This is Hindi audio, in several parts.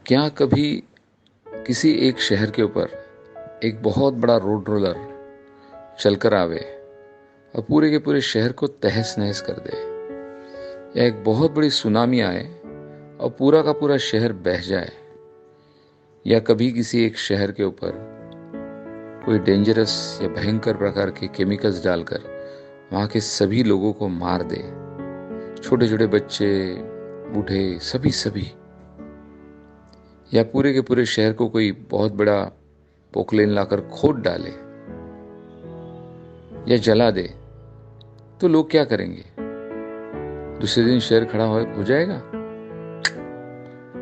क्या कभी किसी एक शहर के ऊपर एक बहुत बड़ा रोड रोलर चलकर आवे और पूरे के पूरे शहर को तहस नहस कर दे, या एक बहुत बड़ी सुनामी आए और पूरा का पूरा शहर बह जाए, या कभी किसी एक शहर के ऊपर कोई डेंजरस या भयंकर प्रकार के केमिकल्स डालकर वहां के सभी लोगों को मार दे, छोटे छोटे बच्चे, बूढ़े, सभी सभी, या पूरे के पूरे शहर को कोई बहुत बड़ा पोकलेन लाकर खोद डाले या जला दे, तो लोग क्या करेंगे? दूसरे दिन शहर खड़ा हो जाएगा।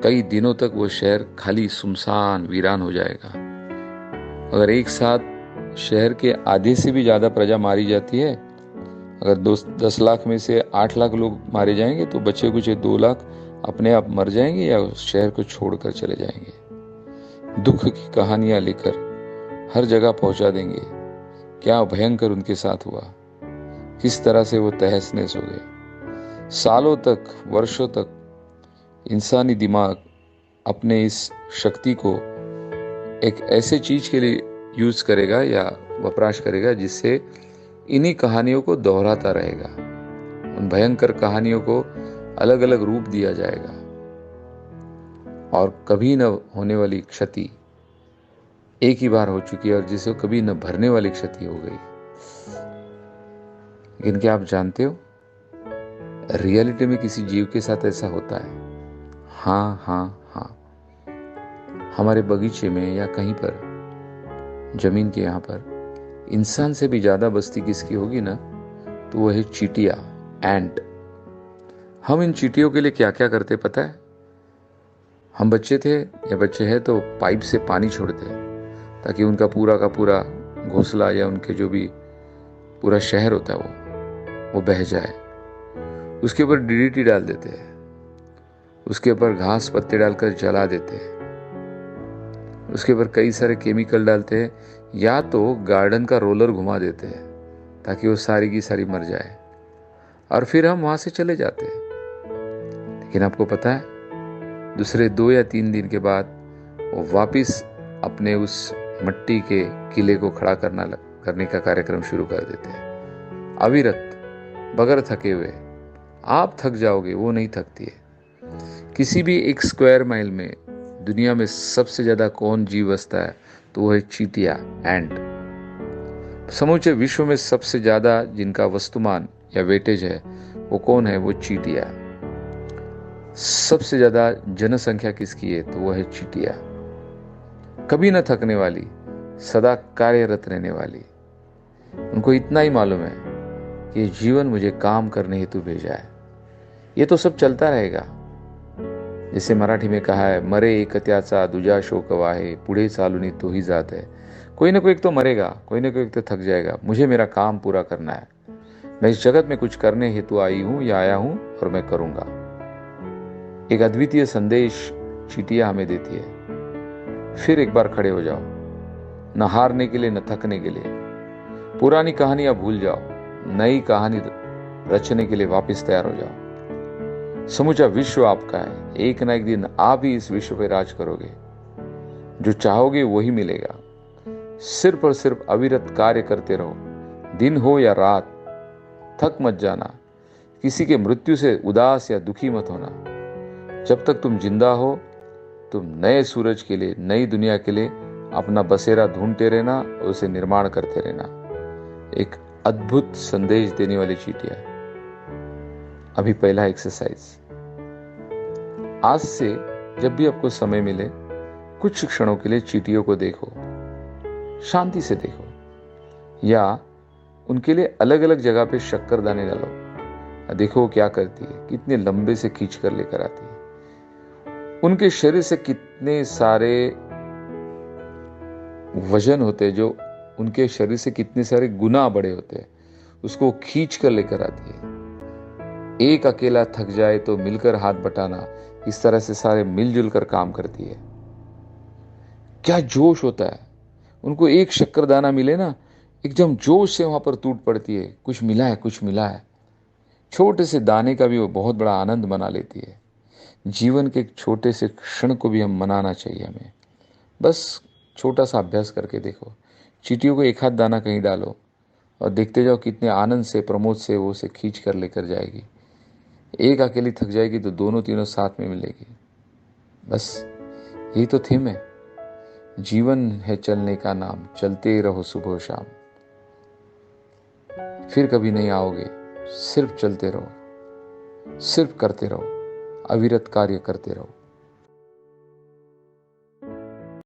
कई दिनों तक वो शहर खाली सुनसान वीरान हो जाएगा। अगर एक साथ शहर के आधे से भी ज्यादा प्रजा मारी जाती है, अगर 10 लाख में से 8 लाख लोग मारे जाएंगे, तो बचे कुछ 2 लाख अपने आप मर जाएंगे या उस शहर को छोड़कर चले जाएंगे। दुख की कहानियां लेकर हर जगह पहुंचा देंगे। क्या भयंकर उनके साथ हुआ, किस तरह से वो तहस नहस हो गए। सालों तक, वर्षों तक इंसानी दिमाग अपने इस शक्ति को एक ऐसे चीज के लिए यूज करेगा या वपराश करेगा जिससे इन्हीं कहानियों को दोहराता रहेगा। उन भयंकर कहानियों को अलग अलग रूप दिया जाएगा और कभी न होने वाली क्षति एक ही बार हो चुकी है और जिसे कभी न भरने वाली क्षति हो गई। लेकिन क्या आप जानते हो, रियलिटी में किसी जीव के साथ ऐसा होता है? हाँ हाँ हाँ, हमारे बगीचे में या कहीं पर जमीन के यहाँ पर इंसान से भी ज्यादा बस्ती किसकी होगी ना, तो वो है चींटियां, एंट। हम इन चींटियों के लिए क्या क्या करते पता है? हम बच्चे थे या बच्चे हैं तो पाइप से पानी छोड़ते ताकि उनका पूरा का पूरा घोंसला या उनके जो भी पूरा शहर होता है वो बह जाए। उसके ऊपर डीडीटी डाल देते हैं, उसके ऊपर घास पत्ते डालकर जला देते हैं, उसके ऊपर कई सारे केमिकल डालते हैं, या तो गार्डन का रोलर घुमा देते हैं ताकि वो सारी की सारी मर जाए, और फिर हम वहां से चले जाते हैं। लेकिन आपको पता है, दूसरे 2 या 3 दिन के बाद वो वापिस अपने उस मिट्टी के किले को खड़ा करने का कार्यक्रम शुरू कर देते हैं, अविरत, बगैर थके हुए। आप थक जाओगे, वो नहीं थकती है। किसी भी 1 स्क्वायर माइल में दुनिया में सबसे ज्यादा कौन जीव बसता है, तो वो है चींटियां, एंट। समूचे विश्व में सबसे ज्यादा जिनका वस्तुमान या वेटेज है, वो कौन है? वो चींटियां। सबसे ज्यादा जनसंख्या किसकी है, तो वो है चींटियां। कभी न थकने वाली, सदा कार्यरत रहने वाली। उनको इतना ही मालूम है कि जीवन मुझे काम करने हेतु भेजा है, ये तो सब चलता रहेगा। जैसे मराठी में कहा है, मरे एक त्याचा दुजा शोक वाहे, पुढे चालुनी तो ही जात है। कोई ना कोई एक तो मरेगा, कोई ना कोई एक तो थक जाएगा। मुझे मेरा काम पूरा करना है। मैं इस जगत में कुछ करने हेतु आई हूं या आया हूं, और मैं करूंगा। एक अद्वितीय संदेश चींटियां हमें देती है। फिर एक बार खड़े हो जाओ, न हारने के लिए न थकने के लिए। पुरानी कहानियां भूल जाओ, नई कहानी रचने के लिए वापस तैयार हो जाओ। समूचा विश्व आपका है। एक ना एक दिन आप ही इस विश्व पे राज करोगे। जो चाहोगे वही मिलेगा। सिर्फ और सिर्फ अविरत कार्य करते रहो, दिन हो या रात। थक मत जाना। किसी के मृत्यु से उदास या दुखी मत होना। जब तक तुम जिंदा हो, तुम नए सूरज के लिए, नई दुनिया के लिए अपना बसेरा ढूंढते रहना और उसे निर्माण करते रहना। एक अद्भुत संदेश देने वाली चींटियां। अभी पहला एक्सरसाइज। आज से जब भी आपको समय मिले, कुछ क्षणों के लिए चींटियों को देखो, शांति से देखो, या उनके लिए अलग अलग जगह पे शक्करदाने डालो। देखो वो क्या करती है, कितने लंबे से खींच कर लेकर आती है। उनके शरीर से कितने सारे वजन होते हैं, जो उनके शरीर से कितने सारे गुना बड़े होते हैं, उसको खींच कर लेकर आती है। एक अकेला थक जाए तो मिलकर हाथ बटाना, इस तरह से सारे मिलजुल कर काम करती है। क्या जोश होता है। उनको एक शक्करदाना मिले ना, एकदम जोश से वहां पर टूट पड़ती है। कुछ मिला है, कुछ मिला है। छोटे से दाने का भी वो बहुत बड़ा आनंद मना लेती है। जीवन के एक छोटे से क्षण को भी हम मनाना चाहिए हमें। बस छोटा सा अभ्यास करके देखो। चींटियों को एक हाथ दाना कहीं डालो और देखते जाओ कितने आनंद से, प्रमोद से वो उसे खींच कर लेकर जाएगी। एक अकेली थक जाएगी तो दोनों तीनों साथ में मिलेगी। बस यही तो थीम है। जीवन है चलने का नाम, चलते रहो सुबह शाम। फिर कभी नहीं आओगे, सिर्फ चलते रहो, सिर्फ करते रहो, अविरत कार्य करते रहो।